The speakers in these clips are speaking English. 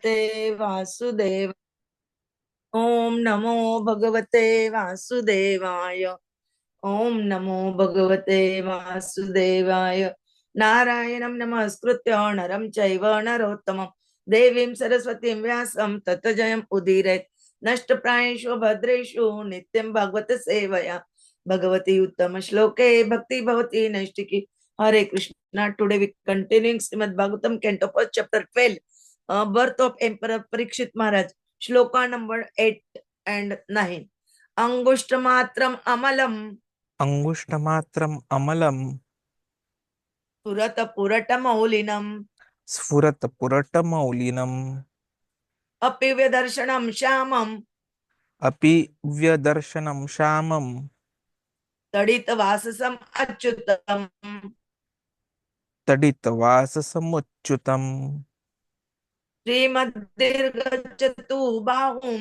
भगवते वासुदेव ओम नमो भगवते वासुदेवाय ओम नमो भगवते वासुदेवाय नारायणं नमस्कृत्य नरं चैव नरोत्तमं देवीं सरस्वतीं व्यासं ततो जयम् उदीरयेत् नष्टप्रायेषु भद्रेषु नित्यं भगवत सेवया भगवती उत्तम श्लोके भक्ति भवती नैष्टिकी Hare Krishna today we continuing Srimad Bhagavatam canto first chapter 12 birth of emperor Parikshit Maharaj shloka number 8 and 9 angushtamatram amalam अंगुष्ठमात्रम् अमलं पुरतपुरटमौलिनम् स्फुरत्पुरटमौलिनम् अपि व्यदर्शनं श्यामं अपि व्यदर्शनं श्यामं तडितवाससम् अच्युतम् तडितवाससमुच्युतम् श्रीमद्दीर्घचतु बाहुं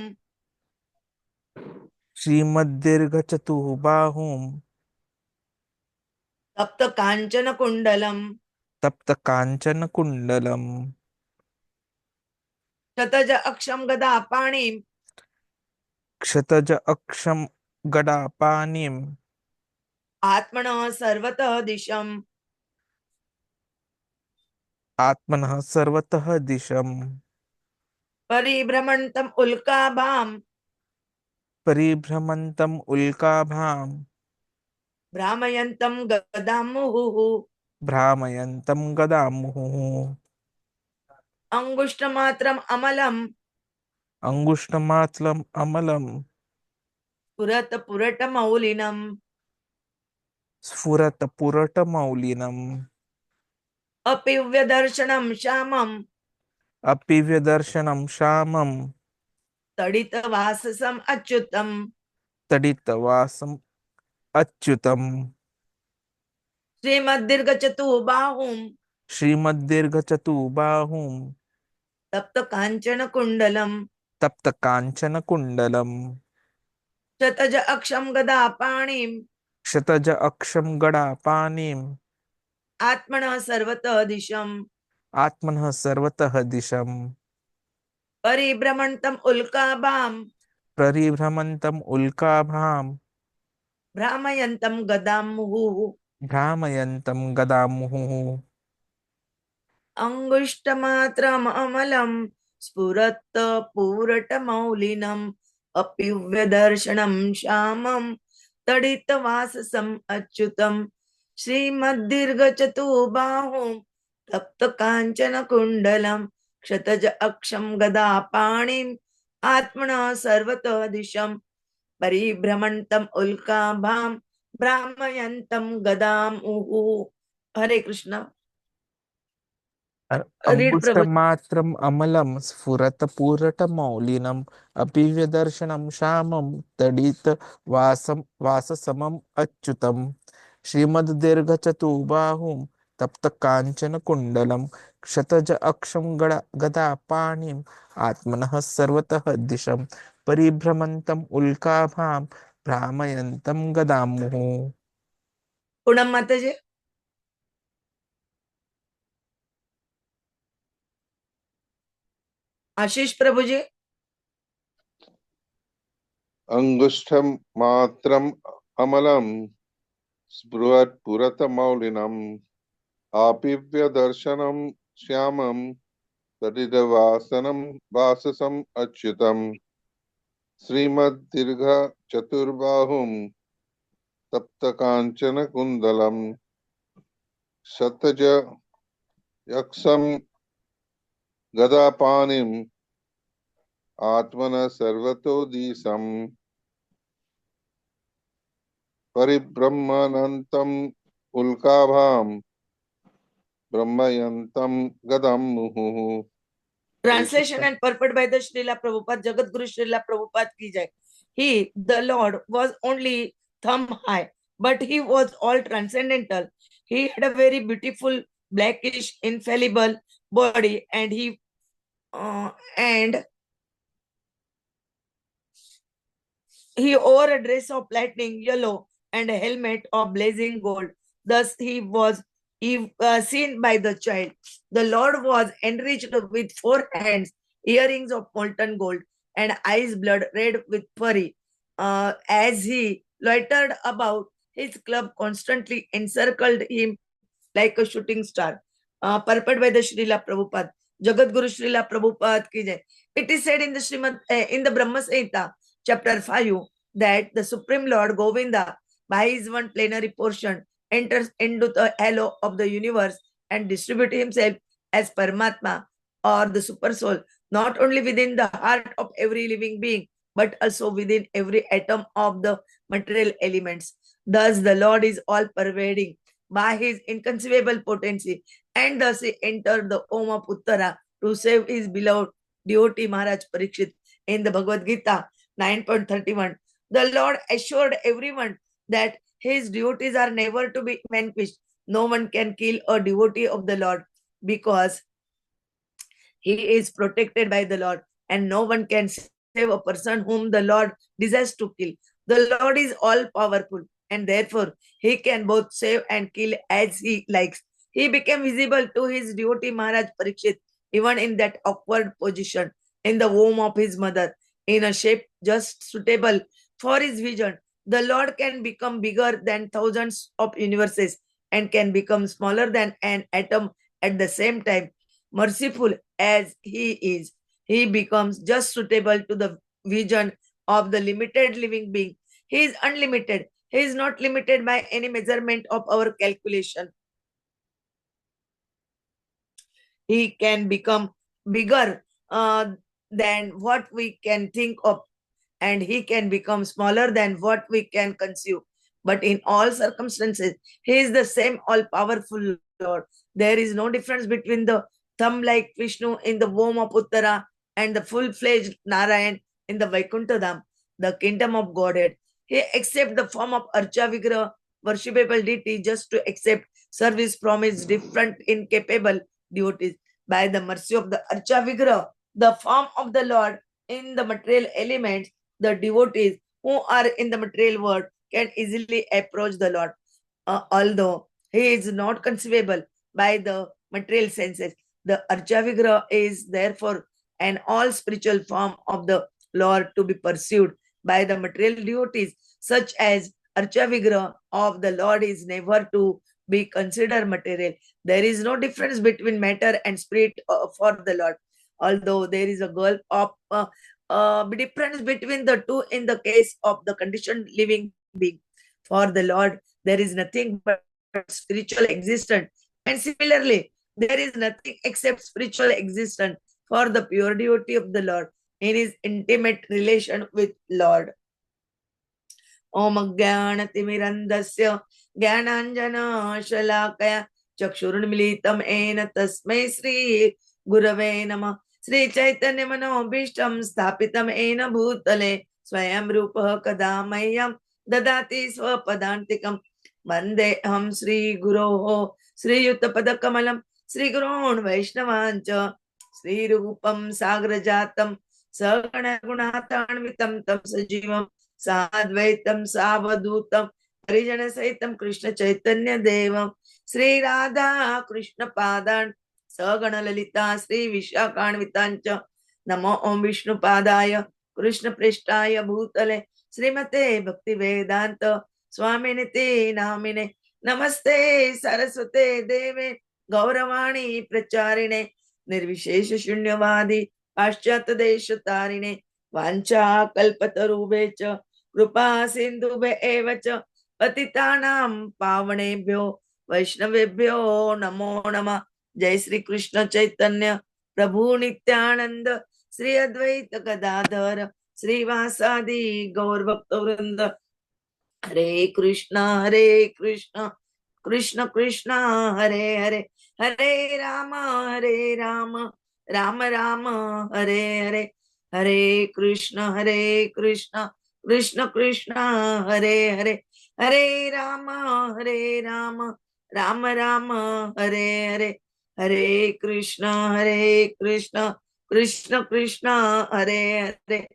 श्रीमद्दीर्घचतुर्बाहुं तप्त काञ्चन कुण्डलम् तप्तकाञ्चनकुण्डलम् शतज अक्षं गदा पाणिं क्षतज अक्षं गदापाणिम् आत्मनः सर्वतः दिशम् आत्मनः सर्वतः दिशम् परिभ्रमन्तम् उल्काभाम् परिभ्रमन्तम् उल्काभां भ्रामयन्तं गदां मुहुः भ्रामयन्तं गदामुहुः अंगुष्ठमात्रम् अमलम् अंगुष्ठमात्रम् अमलं पुरतपुरटमौलिनम् स्फुरत्पुरटमौलिनम् अपि व्यदर्शनं श्यामं अपि व्यदर्शनं श्यामं तडितवाससम् अच्युतम् तडितवासम् अच्युतम् श्रीमद्दीर्घचतुर्बाहुं श्रीमद्दीर्घचतुर्बाहुं तप्तकाञ्चनकुण्डलम् तप्तकाञ्चनकुण्डलम् शतज अक्षं गदापाणिम् क्षतज अक्षं गदापाणिम् आत्मनः सर्वतः दिशम् आत्मनः सर्वतः दिशम् परिभ्रमन्तम् उल्काभाम् परिभ्रमन्तम् उल्काभां भ्रामयन्तं गदां मुहुः भ्रामयन्तं गदामुहुः अंगुष्ठमात्रम् अमलं स्फुरत्पुरटमौलिनम् अपि व्यदर्शनं श्यामं तडितवाससम् अच्युतम् श्रीमद्दीर्घचतुर्बाहुं तप्तकाञ्चनकुण्डलम् क्षतज अक्षं गदापाणिम् आत्मनः सर्वतः दिशम् परिभ्रमन्तम् उल्काभां भ्रामयन्तं गदामुहुः हरे कृष्ण रीड प्रभु अंगुष्ठमात्रम् अमलं स्फुरत्पुरटमौलिनम् अपि व्यदर्शनं श्यामं तडितवाससमम् अच्युतम् श्रीमद्दीर्घचतुर्बाहुं तप्तकाञ्चनकुण्डलं क्षतज अक्षं गदापाणिम् आत्मनः सर्वतः दिशं परिभ्रमन्तम् उल्काभां भ्रामयन्तं गदामुहुः पूनम माता जी आशीष प्रभु जी अंगुष्ठम मात्रम अमलम स्फुरत्पुरतमौलिनम् आपिव्यदर्शनं श्यामं वाससम् अच्युतम् श्रीमद्दीर्घचतुर्बाहुं तप्तकाञ्चनकुण्डलम् शतज यक्षं गदापाणिम् आत्मनः सर्वतो दिशम् परिब्रह्मणन्तम् उल्काभां ब्रह्मयन्तं गदं मुहुः translation and purport by the Srila Prabhupada Jagat Guru Srila Prabhupada ki jai. He the Lord was only thumb high but he was all transcendental. He had a very beautiful blackish infallible body and he wore a dress of lightning yellow and a helmet of blazing gold. Thus he was seen by the child. The Lord was enriched with 4 hands earrings of molten gold, and eyes blood red with fury. As he loitered about, his club constantly encircled him like a shooting star. Purport by the Srila Prabhupada. Jagat Guru Srila Prabhupada ki jai. It is said in the Brahma-saṁhitā, chapter 5, that the Supreme Lord Govinda, by his one plenary portion, enters into the halo of the universe and distributes himself as Paramatma, or the super soul, not only within the heart of every living being, but also within every atom of the material elements. Thus, the Lord is all pervading by his inconceivable potency, and thus he entered the home of Uttara to save his beloved devotee Maharaj Parikshit in the Bhagavad Gita 9.31. The Lord assured everyone that his devotees are never to be vanquished. No one can kill a devotee of the Lord because he is protected by the Lord, and no one can save a person whom the Lord desires to kill. The Lord is all powerful, and therefore he can both save and kill as he likes. He became visible to his devotee Maharaj Parikshit, even in that awkward position in the womb of his mother, in a shape just suitable for his vision. The Lord can become bigger than thousands of universes and can become smaller than an atom at the same time. Merciful as he is, he becomes just suitable to the vision of the limited living being. He is unlimited. He is not limited by any measurement of our calculation. He can become bigger than what we can think of, and he can become smaller than what we can conceive. But in all circumstances, he is the same all-powerful Lord. There is no difference between the thumb-like Vishnu in the womb of Uttara and the full-fledged Narayan in the Vaikuntha, the kingdom of Godhead. He accepts the form of Archa Vigraha, worshipable deity, just to accept service from his different incapable devotees. By the mercy of the Archa Vigraha, the form of the Lord in the material elements, the devotees who are in the material world can easily approach the Lord. Although he is not conceivable by the material senses, the Archa Vigraha is therefore an all spiritual form of the Lord to be pursued by the material devotees, such as Archa Vigraha of the Lord is never to be considered material. There is no difference between matter and spirit for the Lord. Although there is a gulf of difference between the two in the case of the conditioned living being. For the Lord, there is nothing but spiritual existence. And similarly, there is nothing except spiritual existence for the pure devotee of the Lord in his intimate relation with Lord. Om Jnanatimirandasya Jnananjana Shalakaya Chakshurunmilitam Ena Tasmai Sri Gurave Namah. Sri Chaitanya Manobhishtam Sthapitam Ena Bhutale Swayam Rupa Kadamayam Dadati Swapadantikam Vandeham Sri Guroho Sri Yuta Padakamalam Sri Gurun Vaishnavancha Sri Rupam Sagrajatam Sagana Gunatanvitam Tam Sajivam Sadvaitam Savadutam Harijana Saitam Krishna Chaitanya Devam Sri Radha Krishna Padan Sagana Lalita Sri Vishakhanvitancha Namo Om Vishnu Padaya Krishna Prishtaya Bhutale Srimate Bhakti Vedanta Swaminiti Namine Namaste Saraswate Deve Gauravani Pracharine Nirvishesha Shunyavadi Paschat Deshatarine Vancha Kalpatarubhecha Krupa Sindhubhe Evacha Patitanam Pavanebhyo Vaishnavebhyo Namo Nama. Jai Sri Krishna Chaitanya Prabhu Nityananda Sri Advaita Gadadhara Sri Vasadi Gaur Bhakta Vrinda. Hare Krishna Krishna Krishna Hare Hare Hare Rama Rama Rama Hare Hare Hare Krishna Krishna Krishna Hare Hare Hare Rama Rama Rama Hare Hare Hare Krishna Krishna Krishna Hare Hare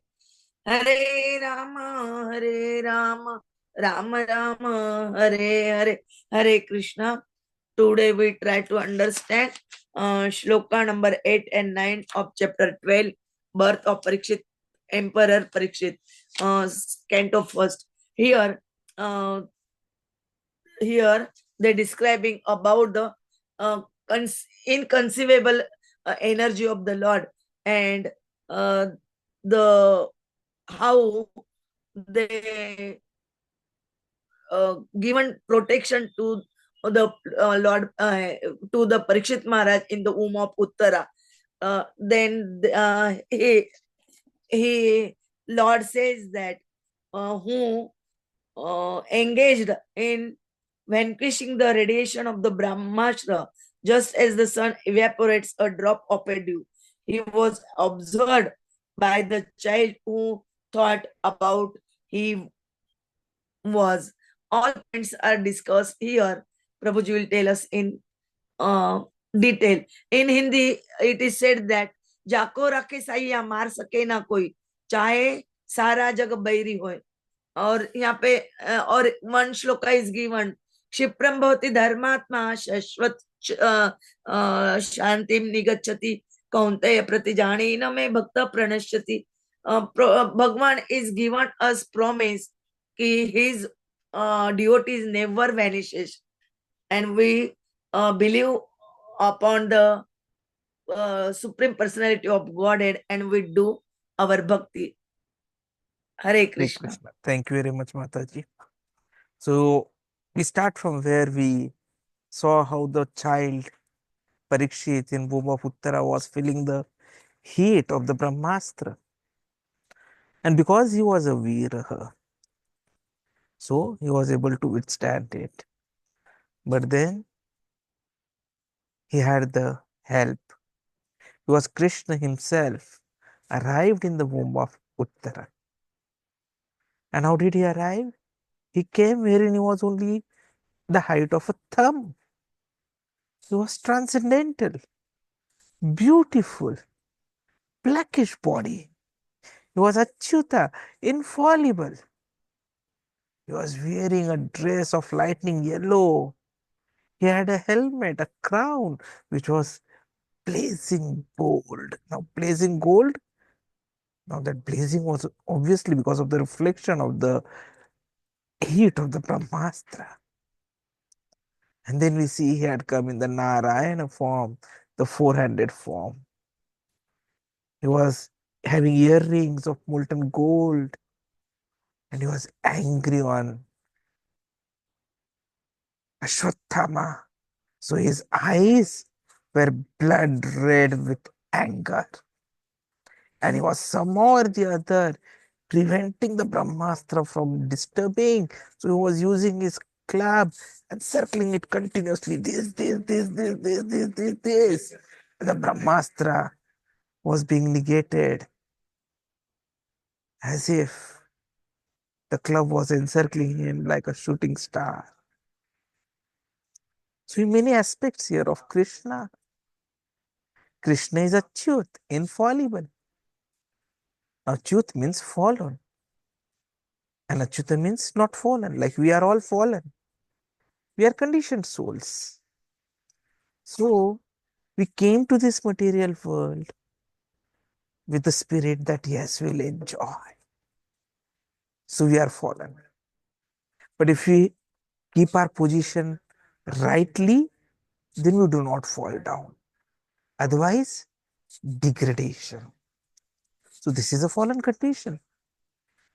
Hare Rama Rama Rama Hare Hare. Hare Krishna. Today we try to understand shloka number 8 and 9 of chapter 12, birth of Parikshit, Emperor Parikshit, canto first. Here, uh, here they're describing about the inconceivable energy of the Lord, and the how they given protection to the Lord, to the Parikshit Maharaj in the womb of Uttara. Then he Lord says that who engaged in vanquishing the radiation of the Brahmastra, just as the sun evaporates a drop of a dew. He was observed by the child who thought about he was. All points are discussed here. Prabhuji will tell us in detail. In Hindi, it is said that जाको रखे सैया मार सके ना कोई, चाहे सारा जग बैरी होए. और यहाँ पे और वन श्लोका इज गिवन, क्षिप्रम भवति धर्मात्मा शाश्वत शांतिम निगच्छति कौन्तेय प्रतिजानी न मे भक्त प्रणश्यति. भगवान इज गिवन अस प्रॉमिस कि his devotees never vanishes, and we believe upon the supreme personality of Godhead, and we do our bhakti. Hare Krishna. Thank you very much, Mataji. So we start from where we saw how the child Parikshit in womb of Uttara was feeling the heat of the Brahmastra. And because he was a Viraha, so he was able to withstand it. But then he had the help. It was Krishna himself arrived in the womb of Uttara. And how did he arrive? He came wherein he was only the height of a thumb. He was transcendental, beautiful, blackish body. He was acyuta, infallible. He was wearing a dress of lightning yellow. He had a helmet, a crown, which was blazing gold. Now, blazing gold, now that blazing was obviously because of the reflection of the heat of the Brahmastra. And then we see he had come in the Narayana form, the four-handed form. He was having earrings of molten gold, and he was angry on Ashwatthama. So his eyes were blood red with anger. And he was somehow or the other preventing the Brahmastra from disturbing. So he was using his club and circling it continuously. This. And the Brahmastra was being negated, as if the club was encircling him like a shooting star. So in many aspects here of Krishna, Krishna is acyut, infallible. Acyut means fallen. And acyuta means not fallen, like we are all fallen. We are conditioned souls. So we came to this material world with the spirit that yes, we'll enjoy. So we are fallen. But if we keep our position rightly, then we do not fall down. Otherwise, degradation. So this is a fallen condition.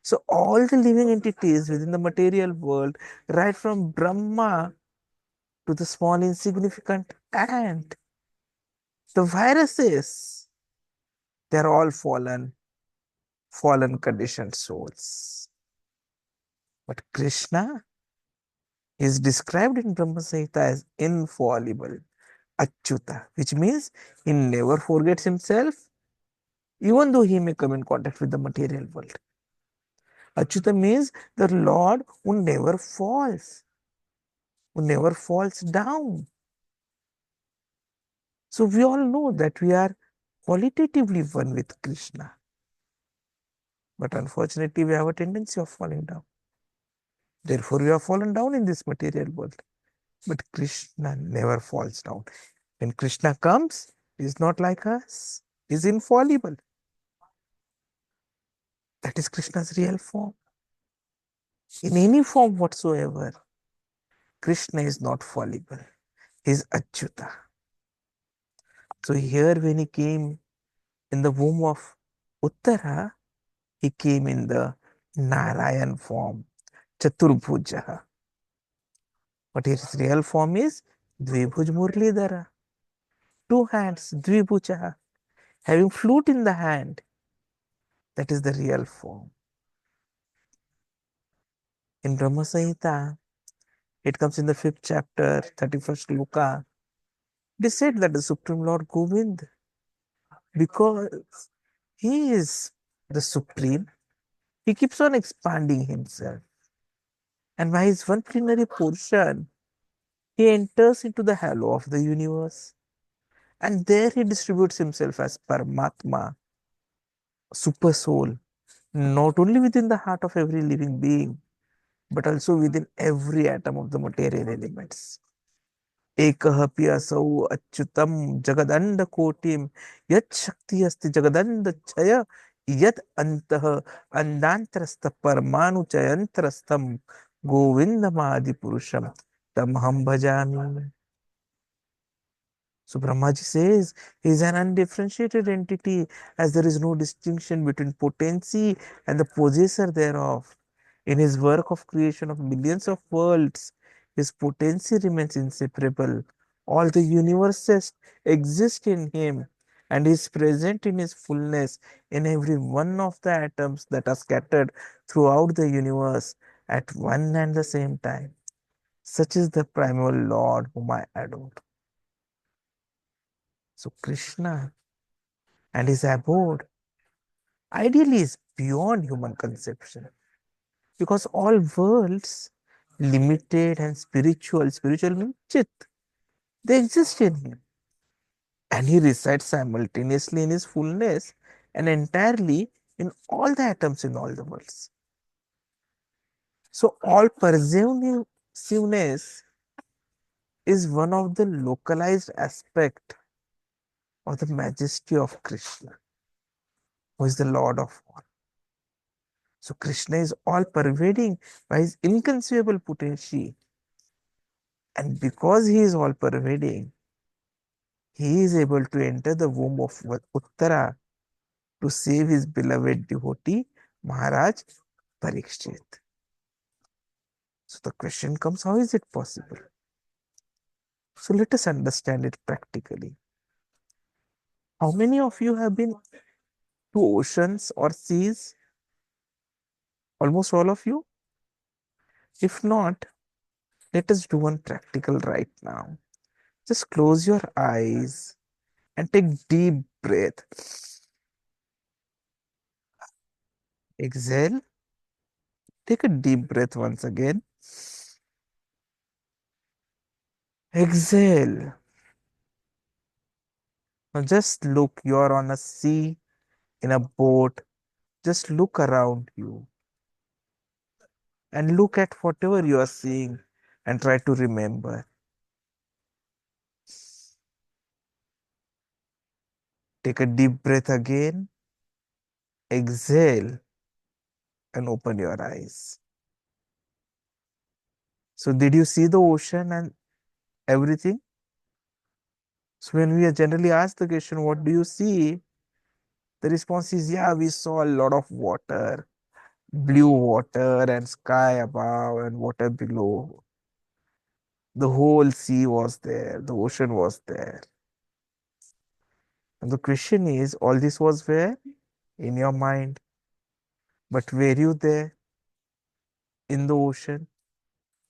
So all the living entities within the material world, right from Brahma to the small insignificant ant, the viruses, they're all fallen conditioned souls. But Krishna is described in Brahma-saṁhitā as infallible, acyuta, which means he never forgets himself, even though he may come in contact with the material world. Acyuta means the Lord who never falls down. So we all know that we are qualitatively one with Krishna. But unfortunately, we have a tendency of falling down. Therefore, we have fallen down in this material world. But Krishna never falls down. When Krishna comes, he is not like us. He is infallible. That is Krishna's real form. In any form whatsoever, Krishna is not fallible. He is acyuta. So here when he came in the womb of Uttara, he came in the Narayan form, Chaturbhuja. But his real form is Dvibhuj Murlidhara. Two hands, Dvibhuja, having flute in the hand. That is the real form. In Brahma-saṁhitā, it comes in the 5th chapter, 31st sloka. It is said that the Supreme Lord Govind, because he is the Supreme, he keeps on expanding himself. And by his one plenary portion, he enters into the halo of the universe. And there he distributes himself as Paramatma, super soul, not only within the heart of every living being, but also within every atom of the material elements. Ekah pi asau achyutam jagadanda kotim yat shakti asti jagadanda chaya yat antah andantrasta parmanu chayantrastam govindamadi purusham tamham bhajami. So Brahmaji says he is an undifferentiated entity, as there is no distinction between potency and the possessor thereof. In his work of creation of millions of worlds, his potency remains inseparable. All the universes exist in him, and he is present in his fullness in every one of the atoms that are scattered throughout the universe at one and the same time. Such is the primal Lord whom I adore. So Krishna and his abode ideally is beyond human conception, because all worlds, limited and spiritual means chit, they exist in him. And he resides simultaneously in his fullness and entirely in all the atoms in all the worlds. So all pervasiveness is one of the localized aspect of the majesty of Krishna, who is the Lord of all. So Krishna is all pervading by his inconceivable potency. And because he is all pervading, he is able to enter the womb of Uttara to save his beloved devotee, Maharaj Parikshit. So the question comes, how is it possible? So let us understand it practically. How many of you have been to oceans or seas? Almost all of you? If not, let us do one practical right now. Just close your eyes and take deep breath. Exhale. Take a deep breath once again. Exhale. Now just look, you are on a sea, in a boat. Just look around you and look at whatever you are seeing and try to remember. Take a deep breath again. Exhale and open your eyes. So did you see the ocean and everything? So when we are generally asked the question, what do you see? The response is, yeah, we saw a lot of water, blue water and sky above and water below. The whole sea was there, the ocean was there. And the question is, all this was where? In your mind. But were you there in the ocean?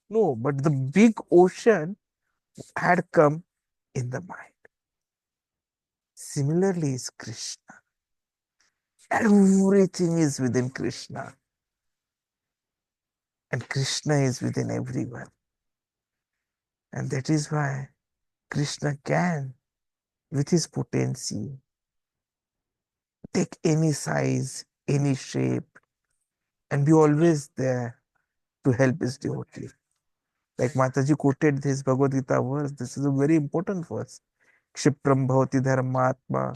No, but the big ocean had come in the mind. Similarly is Krishna. Everything is within Krishna. And Krishna is within everyone. And that is why Krishna can, with his potency, take any size, any shape, and be always there to help his devotee. Like Mataji quoted this Bhagavad Gita verse, this is a very important verse. Kshipram bhavati dharmatma,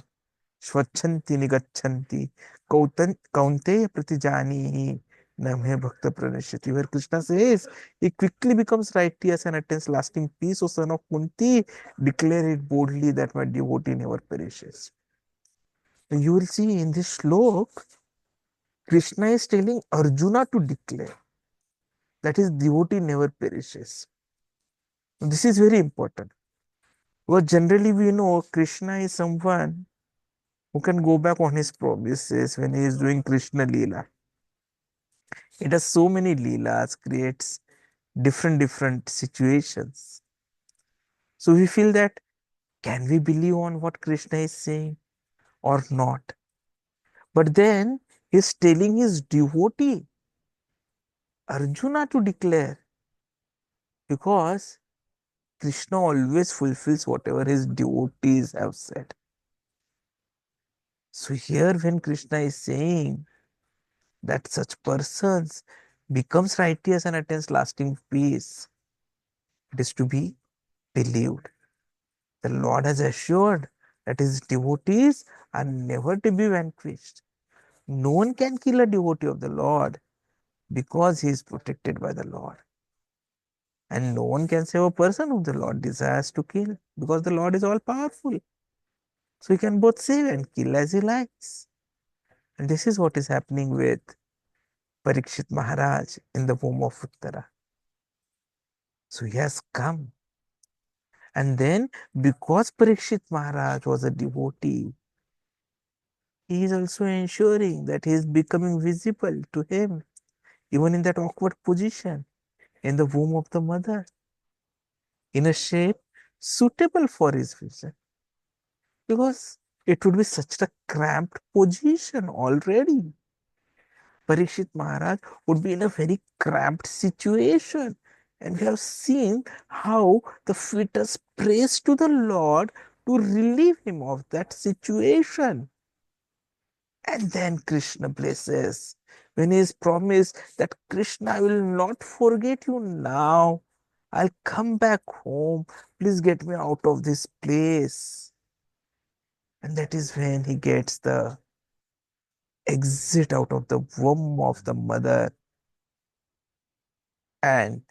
Swachanti nigachanti, Kaunteya pratijanihi, Namhe bhakta pranashyati. Where Krishna says, he quickly becomes righteous and attains lasting peace. O son of Kunti, declare it boldly that my devotee never perishes. You will see in this slok, Krishna is telling Arjuna to declare that his devotee never perishes. This is very important. Because generally we know Krishna is someone who can go back on his promises when he is doing Krishna Leela. It has so many Leelas, creates different situations. So we feel that, can we believe on what Krishna is saying or not? But then he's telling his devotee, Arjuna, to declare, because Krishna always fulfills whatever his devotees have said. So here when Krishna is saying that such persons becomes righteous and attains lasting peace, it is to be believed. The Lord has assured that his devotees are never to be vanquished. No one can kill a devotee of the Lord because he is protected by the Lord. And no one can save a person whom the Lord desires to kill because the Lord is all powerful. So he can both save and kill as he likes. And this is what is happening with Parikshit Maharaj in the womb of Uttara. So he has come. And then because Parikshit Maharaj was a devotee, he is also ensuring that he is becoming visible to him, even in that awkward position in the womb of the mother, in a shape suitable for his vision. Because it would be such a cramped position already. Parikshit Maharaj would be in a very cramped situation. And we have seen how the fetus prays to the Lord to relieve him of that situation. And then Krishna blesses. When he is promised that Krishna, I will not forget you now. I'll come back home. Please get me out of this place. And that is when he gets the exit out of the womb of the mother and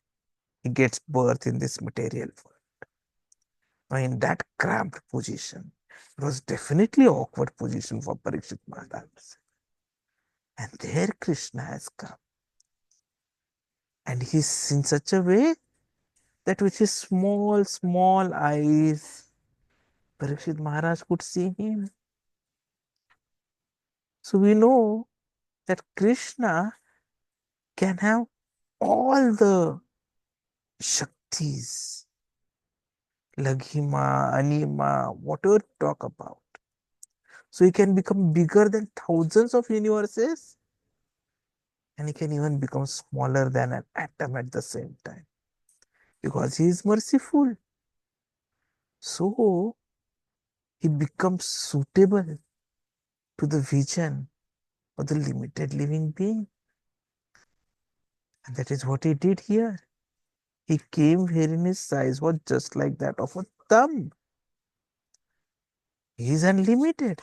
he gets birth in this material world. Now, in that cramped position, it was definitely an awkward position for Parikshit Maharaj. And there Krishna has come. And he's in such a way that with his small eyes, Parikshit Maharaj could see him. So we know that Krishna can have all the Shaktis, Laghima, Anima, whatever talk about. So he can become bigger than thousands of universes and he can even become smaller than an atom at the same time because he is merciful. So he becomes suitable to the vision of the limited living being. And that is what he did here. He came wherein his size was just like that of a thumb. He is unlimited.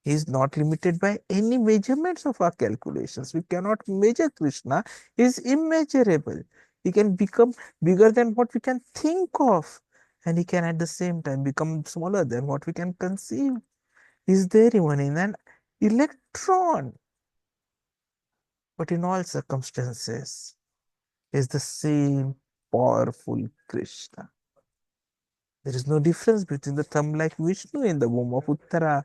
He is not limited by any measurements of our calculations. We cannot measure Krishna. He is immeasurable. He can become bigger than what we can think of. And he can at the same time become smaller than what we can conceive. He is there even in an electron. But in all circumstances, he is the same powerful Krishna. There is no difference between the thumb-like Vishnu in the womb of Uttara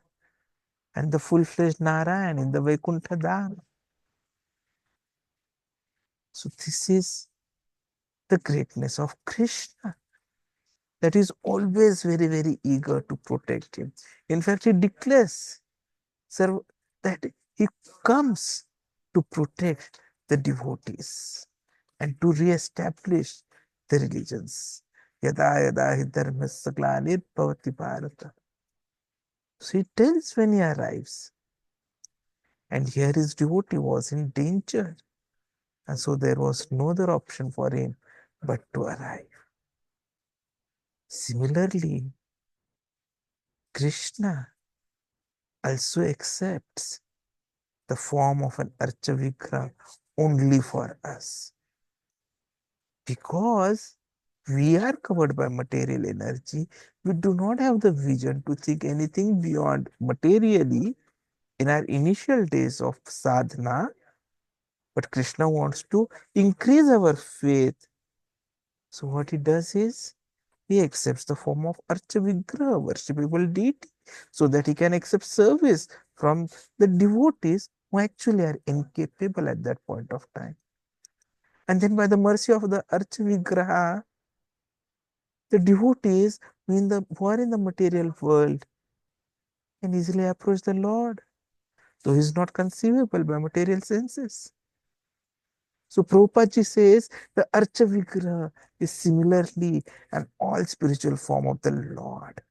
and the full-fledged Narayan in the Vaikuntha Dham. So this is the greatness of Krishna, that is always very eager to protect him. In fact, he declares that he comes to protect the devotees and to re-establish the religions. Yada yada hi dharmasya glanirбhavati bharata. So he tells when he arrives. And here his devotee was in danger. And so there was no other option for him but to arrive. Similarly, Krishna also accepts the form of an Archa Vigraha only for us. Because we are covered by material energy, we do not have the vision to think anything beyond materially in our initial days of sadhana. But Krishna wants to increase our faith. So what he does is, he accepts the form of Archa Vigraha, worshipable deity, so that he can accept service from the devotees who actually are incapable at that point of time. And then by the mercy of the Archa Vigraha, the devotees who are in the material world can easily approach the Lord, though he is not conceivable by material senses. So Prabhupada ji says the Archa Vigraha is similarly an all spiritual form of the Lord,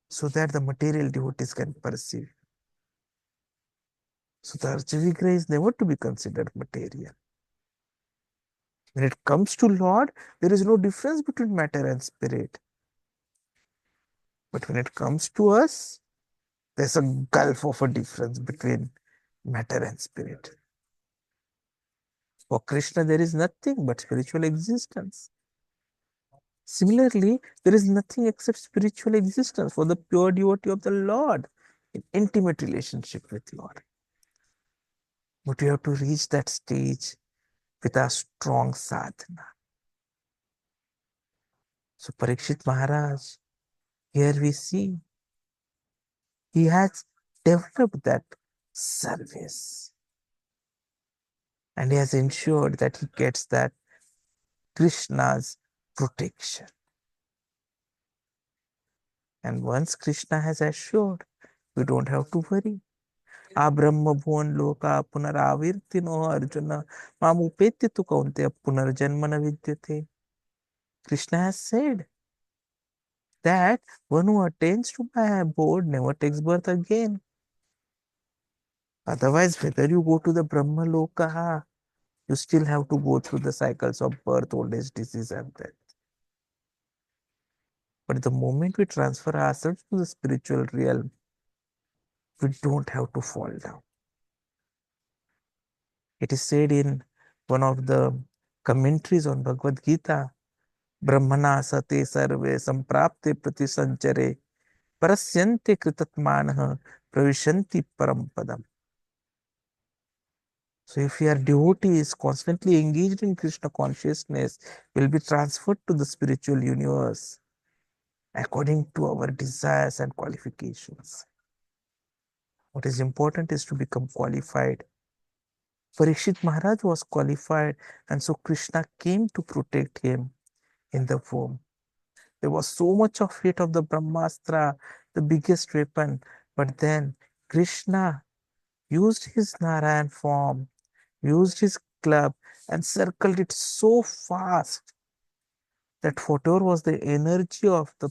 so that the material devotees can perceive. So the Archa Vigraha is never to be considered material. When it comes to Lord, there is no difference between matter and spirit. But when it comes to us, there's a gulf of a difference between matter and spirit. For Krishna, there is nothing but spiritual existence. Similarly, there is nothing except spiritual existence for the pure devotee of the Lord in intimate relationship with Lord. But you have to reach that stage with a strong sadhana. So Parikshit Maharaj, here we see, he has developed that service. And he has ensured that he gets that Krishna's protection. And once Krishna has assured, we don't have to worry. Brahma bhuvan loka punaravirtino Arjuna mamupeti tu kaunteya punarjanmana vidyate. Krishna has said that one who attains to my abode never takes birth again. Otherwise, whether you go to the Brahma loka, you still have to go through the cycles of birth, old age, disease, and death. But the moment we transfer ourselves to the spiritual realm, we don't have to fall down. It is said in one of the commentaries on Bhagavad Gita, Brahmana sate sarve samprapte pratisanchare parasyante kritatmanah pravishanti parampadam. So if we are devotees constantly engaged in Krishna consciousness, will be transferred to the spiritual universe according to our desires and qualifications. What is important is to become qualified. Parikshit Maharaj was qualified, and so Krishna came to protect him in the womb. There was so much of hate of the Brahmastra, the biggest weapon, but then Krishna used his Narayan form, used his club, and circled it so fast that whatever was the energy of the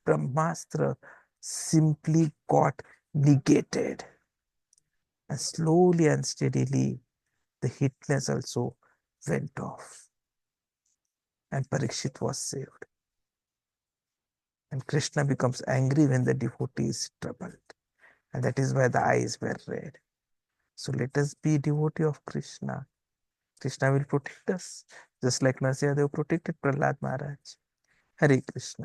Brahmastra simply got negated. And slowly and steadily, the hitness also went off. And Parikshit was saved. And Krishna becomes angry when the devotee is troubled. And that is why the eyes were red. So let us be devotee of Krishna. Krishna will protect us, just like Narsihadev protected Prahlad Maharaj. Hare Krishna.